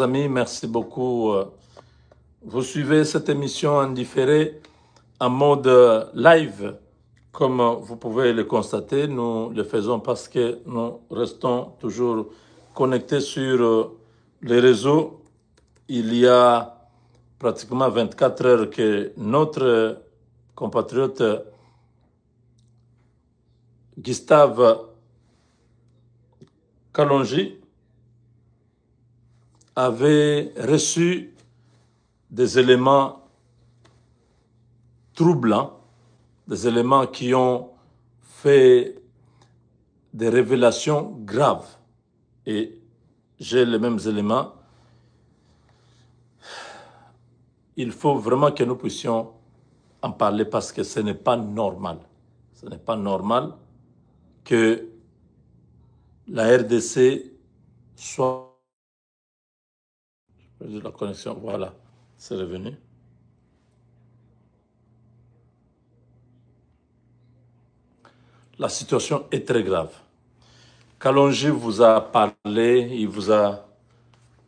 Amis, merci beaucoup. Vous suivez cette émission en différé, en mode live. Comme vous pouvez le constater, nous le faisons parce que nous restons toujours connectés sur les réseaux. Il y a pratiquement 24 heures que notre compatriote Gustave Kalonji avait reçu des éléments troublants, des éléments qui ont fait des révélations graves. Et j'ai les mêmes éléments. Il faut vraiment que nous puissions en parler parce que ce n'est pas normal. Ce n'est pas normal que la RDC soit... La connexion, voilà, c'est revenu. La situation est très grave. Kalonji vous a parlé, il vous a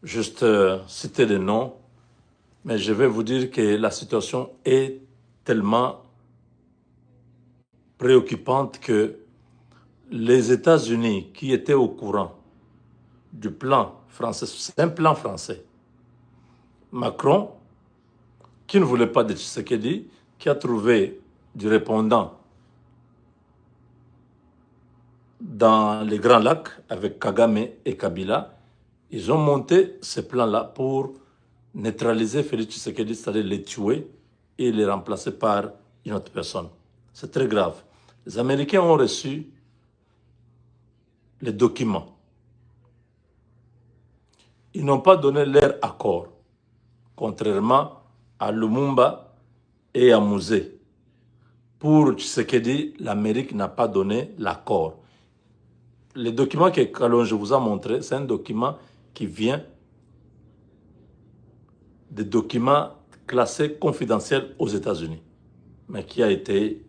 juste cité les noms, mais je vais vous dire que la situation est tellement préoccupante que les États-Unis, qui étaient au courant du plan français, c'est un plan français, Macron, qui ne voulait pas de Tshisekedi, qui a trouvé du répondant dans les Grands Lacs avec Kagame et Kabila, ils ont monté ce plan-là pour neutraliser Félix Tshisekedi, c'est-à-dire les tuer et les remplacer par une autre personne. C'est très grave. Les Américains ont reçu les documents. Ils n'ont pas donné leur accord, contrairement à Lumumba et à Mouzé. Pour Tshisekedi, l'Amérique n'a pas donné l'accord. Le document que Kalonji vous a montré, c'est un document qui vient des documents classés confidentiels aux États-Unis, mais qui a été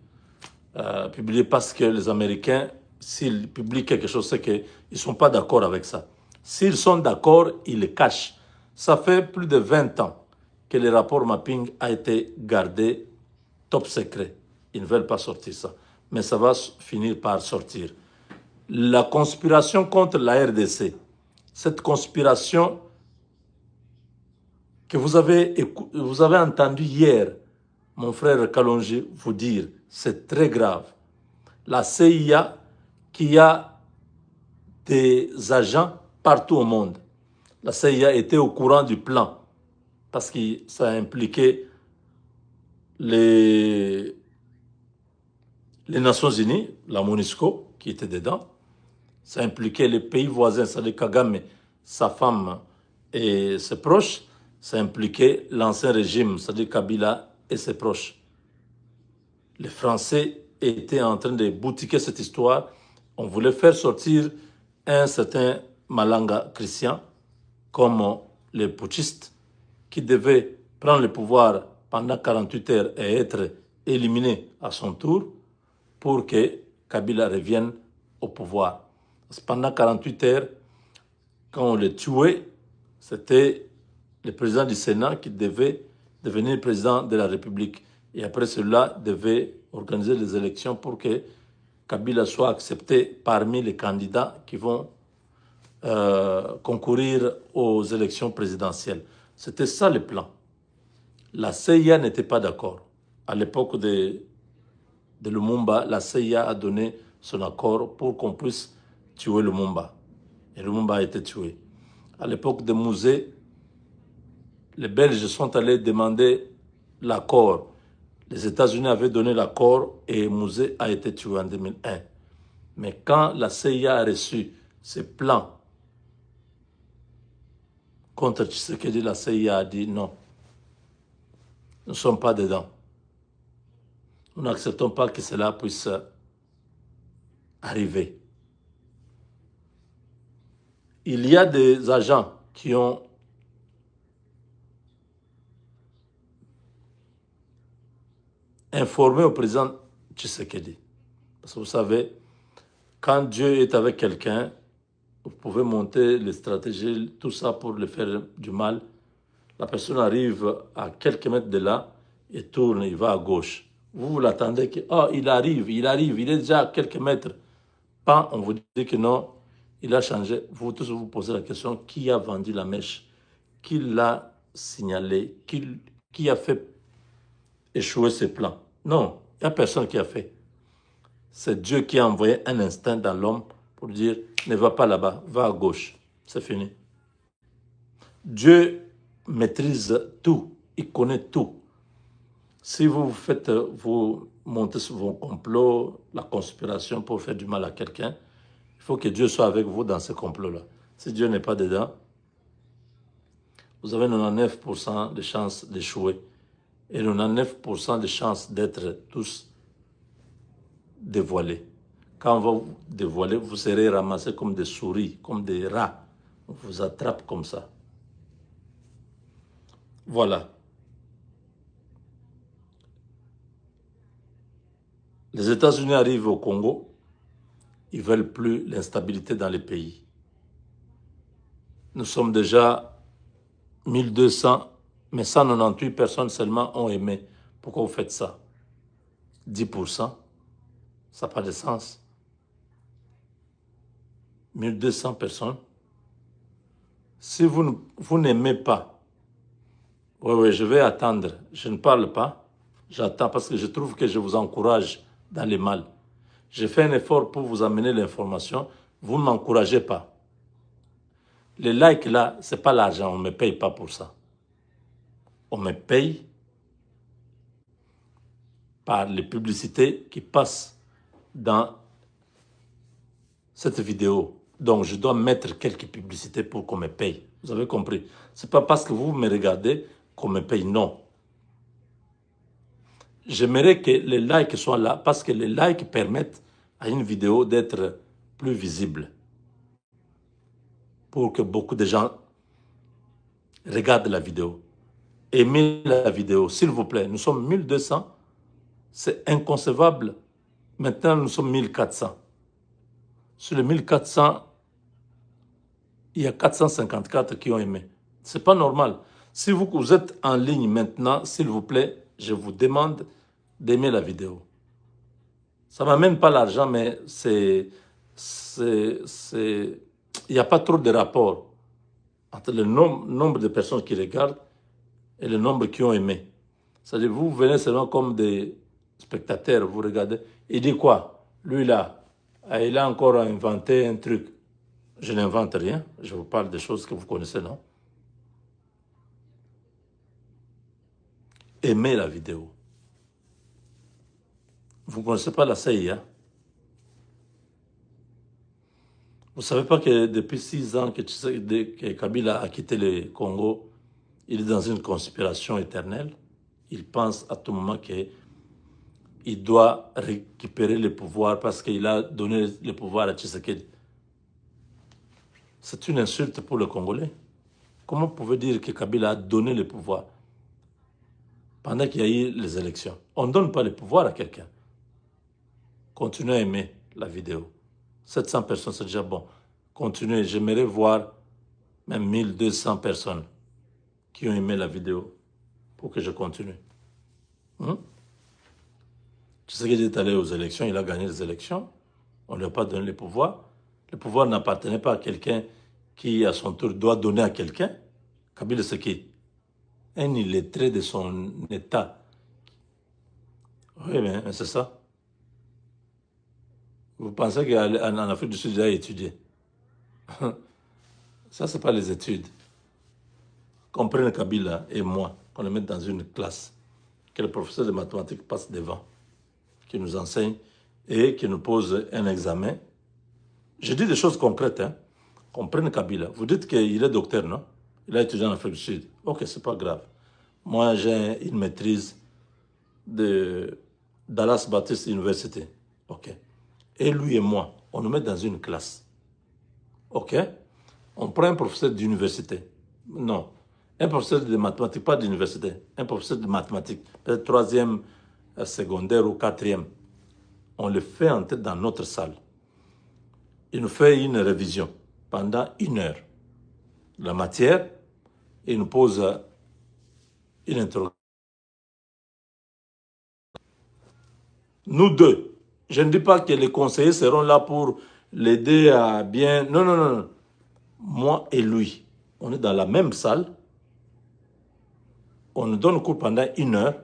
publié parce que les Américains, s'ils publient quelque chose, c'est qu'ils ne sont pas d'accord avec ça. S'ils sont d'accord, ils le cachent. Ça fait plus de 20 ans que le rapport mapping a été gardé top secret. Ils ne veulent pas sortir ça. Mais ça va finir par sortir. La conspiration contre la RDC, cette conspiration que vous avez entendu hier, mon frère Kalonji, vous dire, c'est très grave. La CIA qui a des agents partout au monde. La CIA était au courant du plan parce que ça impliquait les Nations Unies, la MONUSCO qui était dedans. Ça impliquait les pays voisins, c'est-à-dire Kagame, sa femme et ses proches. Ça impliquait l'ancien régime, c'est-à-dire Kabila et ses proches. Les Français étaient en train de boutiquer cette histoire. On voulait faire sortir un certain Malanga Christian comme les putschistes qui devait prendre le pouvoir pendant 48 heures et être éliminé à son tour pour que Kabila revienne au pouvoir. Pendant 48 heures, quand on le tuait, c'était le président du Sénat qui devait devenir président de la République. Et après cela, devait organiser les élections pour que Kabila soit accepté parmi les candidats qui vont concourir aux élections présidentielles. C'était ça le plan. La CIA n'était pas d'accord. À l'époque de Lumumba, la CIA a donné son accord pour qu'on puisse tuer Lumumba. Et Lumumba a été tué. À l'époque de Mouzé, les Belges sont allés demander l'accord. Les États-Unis avaient donné l'accord et Mouzé a été tué en 2001. Mais quand la CIA a reçu ces plans contre Tshisekedi, la CIA a dit non, nous ne sommes pas dedans. Nous n'acceptons pas que cela puisse arriver. Il y a des agents qui ont informé au président Tshisekedi. Parce que vous savez, quand Dieu est avec quelqu'un, Vous pouvez monter les stratégies, tout ça pour le faire du mal. La personne arrive à quelques mètres de là et tourne, il va à gauche. Vous l'attendez que, oh, il arrive, il est déjà à quelques mètres. Pas, on vous dit que non, il a changé. Vous tous vous posez la question, qui a vendu la mèche? Qui l'a signalé? Qui a fait échouer ses plans? Non, il n'y a personne qui a fait. C'est Dieu qui a envoyé un instinct dans l'homme pour dire, ne va pas là-bas, va à gauche. C'est fini. Dieu maîtrise tout, il connaît tout. Si vous montez sur vos complots, la conspiration pour faire du mal à quelqu'un, il faut que Dieu soit avec vous dans ce complot-là. Si Dieu n'est pas dedans, vous avez 99% de chances d'échouer et 99% de chances d'être tous dévoilés. Quand on va vous dévoiler, vous serez ramassés comme des souris, comme des rats. On vous attrape comme ça. Voilà. Les États-Unis arrivent au Congo, ils ne veulent plus l'instabilité dans les pays. Nous sommes déjà 1200, mais 198 personnes seulement ont aimé. Pourquoi vous faites ça? 10%, ça n'a pas de sens. 1200 personnes. Si vous n'aimez pas, oui, je vais attendre. Je ne parle pas. J'attends parce que je trouve que je vous encourage dans le mal. J'ai fait un effort pour vous amener l'information. Vous ne m'encouragez pas. Les likes là, ce n'est pas l'argent. On ne me paye pas pour ça. On me paye par les publicités qui passent dans cette vidéo. Donc, je dois mettre quelques publicités pour qu'on me paye. Vous avez compris? Ce n'est pas parce que vous me regardez qu'on me paye, non. J'aimerais que les likes soient là parce que les likes permettent à une vidéo d'être plus visible. Pour que beaucoup de gens regardent la vidéo. Aimez la vidéo, s'il vous plaît. Nous sommes 1200. C'est inconcevable. Maintenant, nous sommes 1400. Sur les 1400, il y a 454 qui ont aimé. Ce n'est pas normal. Si vous êtes en ligne maintenant, s'il vous plaît, je vous demande d'aimer la vidéo. Ça ne m'amène pas l'argent, mais il n'y a pas trop de rapport entre le nombre de personnes qui regardent et le nombre qui ont aimé. C'est-à-dire, vous venez seulement comme des spectateurs, vous regardez. Il dit quoi? Lui là, il a encore inventé un truc. Je n'invente rien, je vous parle des choses que vous connaissez, non? Aimez la vidéo. Vous ne connaissez pas la CIA? Vous ne savez pas que depuis 6 ans que Kabila a quitté le Congo, il est dans une conspiration éternelle. Il pense à tout moment qu'il doit récupérer le pouvoir parce qu'il a donné le pouvoir à Tshisekedi. C'est une insulte pour le Congolais. Comment vous pouvez dire que Kabila a donné le pouvoir pendant qu'il y a eu les élections? On ne donne pas le pouvoir à quelqu'un. Continuez à aimer la vidéo. 700 personnes, c'est déjà bon. Continuez, j'aimerais voir même 1200 personnes qui ont aimé la vidéo pour que je continue. Tu sais qu'il est allé aux élections, il a gagné les élections. On ne lui a pas donné le pouvoir. Le pouvoir n'appartenait pas à quelqu'un qui, à son tour, doit donner à quelqu'un. Kabila, c'est qui? Un illettré de son État. Oui, mais c'est ça. Vous pensez qu'en Afrique du Sud, il a étudié? Ça, ce n'est pas les études. Qu'on prenne Kabila et moi, qu'on le mette dans une classe, que le professeur de mathématiques passe devant, qui nous enseigne et qui nous pose un examen. Je dis des choses concrètes, hein. Qu'on prenne Kabila. Vous dites qu'il est docteur, non? Il a étudié en Afrique du Sud. Ok, c'est pas grave. Moi, j'ai une maîtrise de Dallas Baptist University. Ok. Et lui et moi, on nous met dans une classe. Ok? On prend un professeur d'université. Non. Un professeur de mathématiques, pas d'université. Un professeur de mathématiques, peut-être 3e secondaire ou 4e. On le fait entrer dans notre salle. Il nous fait une révision. pendant 1 heure la matière et nous pose une interrogation. Nous deux, je ne dis pas que les conseillers seront là pour l'aider à bien... Non, non, non, non. Moi et lui, on est dans la même salle, on nous donne cours pendant 1 heure,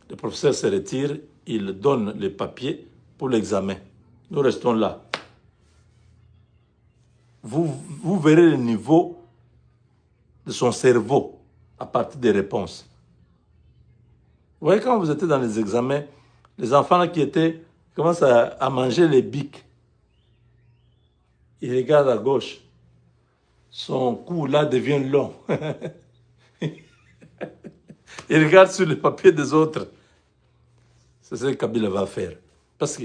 le professeur se retire, il donne les papiers pour l'examen. Nous restons là. Vous verrez le niveau de son cerveau à partir des réponses. Vous voyez, quand vous étiez dans les examens, les enfants là qui commencent à manger les bics. Ils regardent à gauche. Son cou là devient long. Il regarde sur le papier des autres. C'est ce que Kabila va faire. Parce que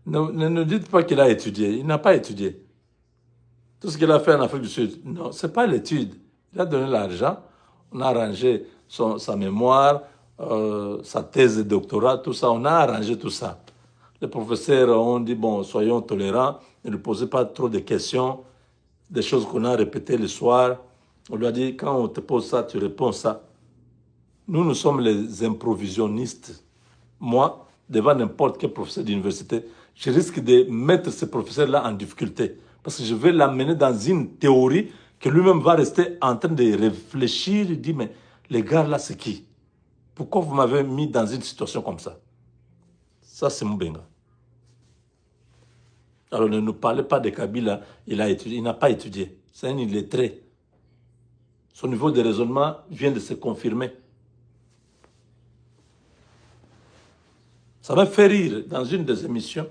ne dites pas qu'il a étudié. Il n'a pas étudié. Tout ce qu'il a fait en Afrique du Sud, non, ce n'est pas l'étude. Il a donné l'argent, on a arrangé sa mémoire, sa thèse de doctorat, tout ça, on a arrangé tout ça. Les professeurs ont dit, bon, soyons tolérants, ne lui posez pas trop de questions, des choses qu'on a répétées le soir. On lui a dit, quand on te pose ça, tu réponds ça. Nous sommes les improvisionnistes. Moi, devant n'importe quel professeur d'université, je risque de mettre ce professeur-là en difficulté. Parce que je vais l'amener dans une théorie que lui-même va rester en train de réfléchir. Il dit, mais les gars là, c'est qui? Pourquoi vous m'avez mis dans une situation comme ça? Ça, c'est Mbenga. Alors ne nous parlez pas de Kabila, il n'a pas étudié. C'est un illettré. Son niveau de raisonnement vient de se confirmer. Ça m'a fait rire dans une des émissions.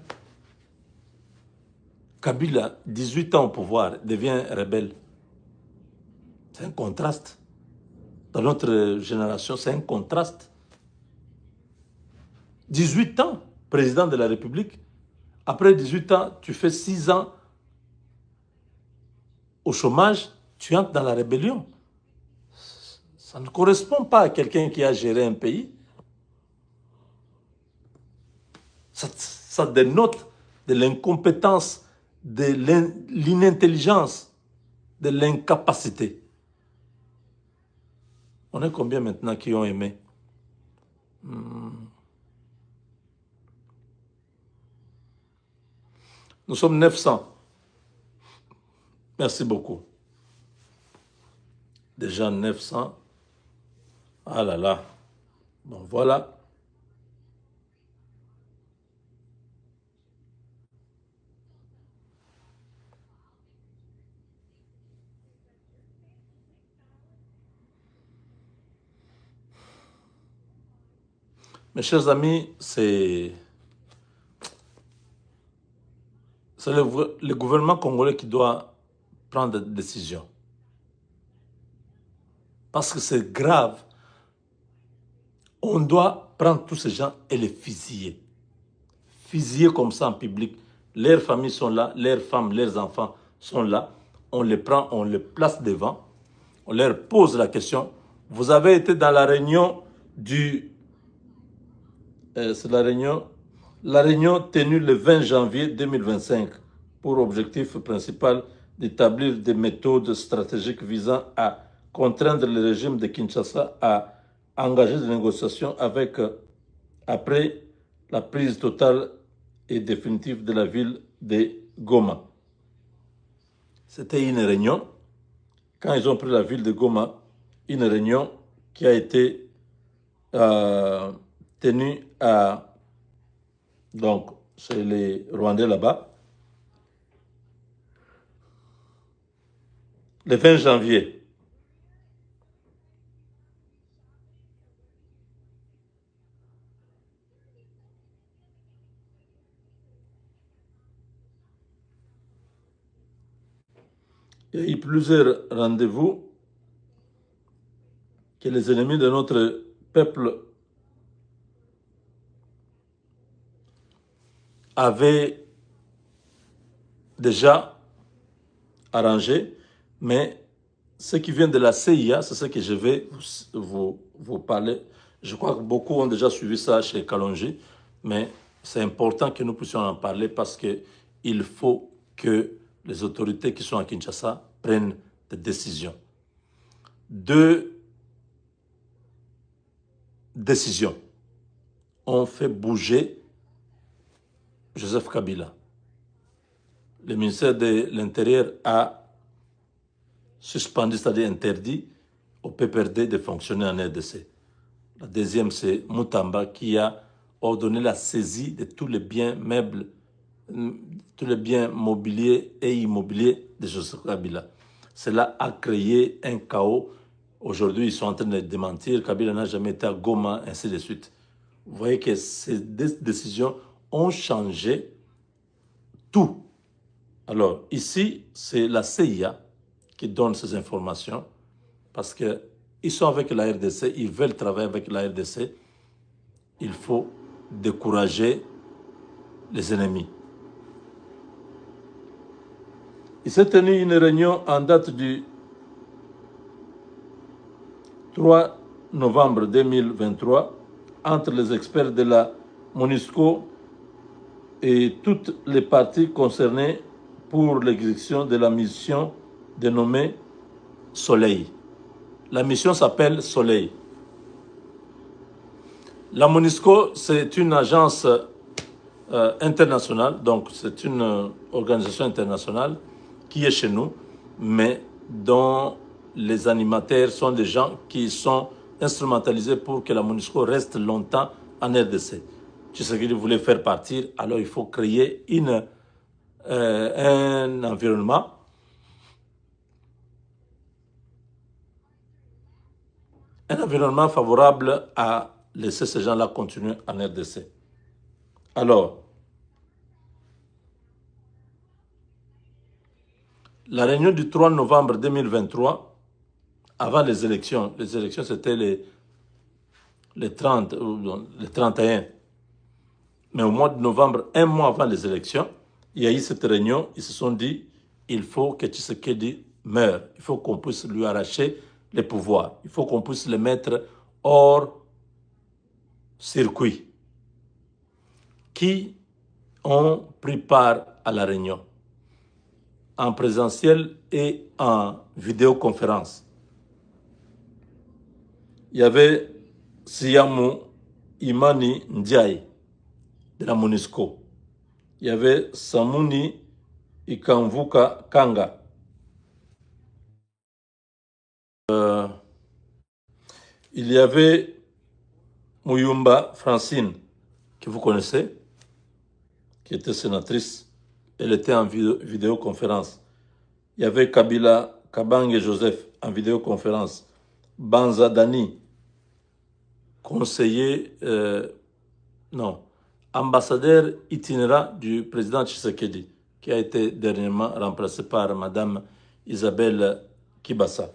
Kabila, 18 ans au pouvoir, devient rebelle. C'est un contraste. Dans notre génération, c'est un contraste. 18 ans, président de la République. Après 18 ans, tu fais 6 ans au chômage, tu entres dans la rébellion. Ça ne correspond pas à quelqu'un qui a géré un pays. Ça dénote de l'incompétence, de l'inintelligence, de l'incapacité. On est combien maintenant qui ont aimé? Nous sommes 900. Merci beaucoup. Déjà 900. Ah là là. Bon, voilà. Mes chers amis, c'est le gouvernement congolais qui doit prendre des décisions. Parce que c'est grave. On doit prendre tous ces gens et les fusiller. Fusiller comme ça en public. Leurs familles sont là, leurs femmes, leurs enfants sont là. On les prend, on les place devant. On leur pose la question. Vous avez été dans la réunion c'est la réunion tenue le 20 janvier 2025 pour objectif principal d'établir des méthodes stratégiques visant à contraindre le régime de Kinshasa à engager des négociations après la prise totale et définitive de la ville de Goma. C'était une réunion, quand ils ont pris la ville de Goma, une réunion qui a été tenue donc chez les Rwandais là-bas, le 20 janvier. Il y a eu plusieurs rendez-vous que les ennemis de notre peuple avaient déjà arrangé, mais ce qui vient de la CIA, c'est ce que je vais vous parler. Je crois que beaucoup ont déjà suivi ça chez Kalonji, mais c'est important que nous puissions en parler parce qu'il faut que les autorités qui sont à Kinshasa prennent des décisions. 2 décisions ont fait bouger Joseph Kabila. Le ministère de l'Intérieur a suspendu, c'est-à-dire interdit au PPRD de fonctionner en RDC. La deuxième, c'est Moutamba qui a ordonné la saisie de tous les biens meubles, tous les biens mobiliers et immobiliers de Joseph Kabila. Cela a créé un chaos. Aujourd'hui, ils sont en train de démentir. Kabila n'a jamais été à Goma, ainsi de suite. Vous voyez que ces décisions ont changé tout. Alors, ici, c'est la CIA qui donne ces informations parce qu'ils sont avec la RDC, ils veulent travailler avec la RDC. Il faut décourager les ennemis. Il s'est tenu une réunion en date du 3 novembre 2023 entre les experts de la MONUSCO et toutes les parties concernées pour l'exécution de la mission dénommée Soleil. La mission s'appelle Soleil. La MONUSCO, c'est une agence internationale, donc c'est une organisation internationale qui est chez nous, mais dont les animateurs sont des gens qui sont instrumentalisés pour que la MONUSCO reste longtemps en RDC. Tshisekedi voulait faire partir, alors il faut créer un environnement favorable à laisser ces gens-là continuer en RDC. Alors, la réunion du 3 novembre 2023, avant les élections c'était les 30, les 31, mais au mois de novembre, un mois avant les élections, il y a eu cette réunion, ils se sont dit, il faut que Tshisekedi meure, il faut qu'on puisse lui arracher les pouvoirs, il faut qu'on puisse le mettre hors circuit. Qui ont pris part à la réunion, en présentiel et en vidéoconférence. Il y avait Siamou Imani Ndiaye de la MONUSCO. Il y avait Samuni Ikamvuka Kanga. Il y avait Muyumba Francine, que vous connaissez, qui était sénatrice. Elle était en vidéoconférence. Il y avait Kabila Kabange Joseph en vidéoconférence. Banza Dani, conseiller, ambassadeur itinérant du président Tshisekedi, qui a été dernièrement remplacé par Madame Isabelle Kibasa.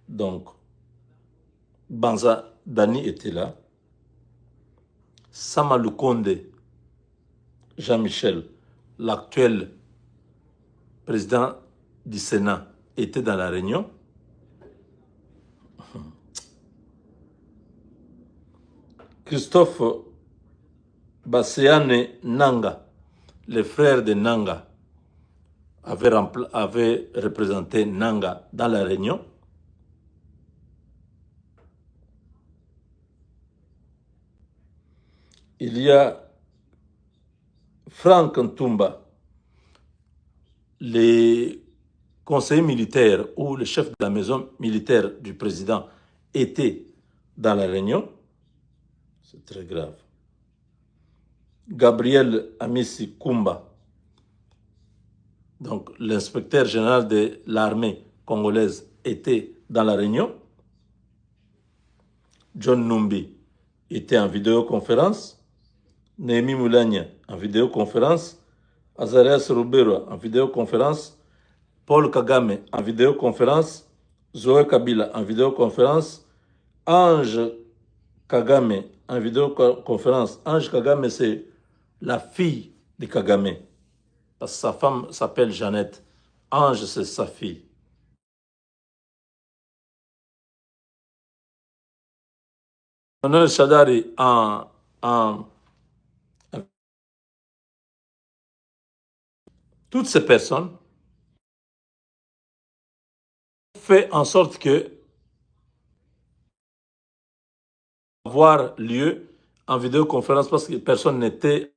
Donc, Banza Dani était là. Sama Lukonde, Jean-Michel, l'actuel président du Sénat, était dans la réunion. Christophe Baseane Nanga, le frère de Nanga, avait représenté Nanga dans la réunion. Il y a Franck Ntumba, les conseillers militaires ou le chef de la maison militaire du président était dans la réunion. C'est très grave. Gabriel Amissi Kumba, donc l'inspecteur général de l'armée congolaise, était dans la réunion. John Numbi était en vidéoconférence. Némi Moulania en vidéoconférence. Azarias Rubero en vidéoconférence. Paul Kagame en vidéoconférence. Zoé Kabila en vidéoconférence. Ange Kagame en vidéoconférence. Ange Kagame, c'est la fille de Kagame. Parce que sa femme s'appelle Jeannette. Ange, c'est sa fille. Colonel Chadari Toutes ces personnes fait en sorte que avoir lieu en vidéoconférence parce que personne n'était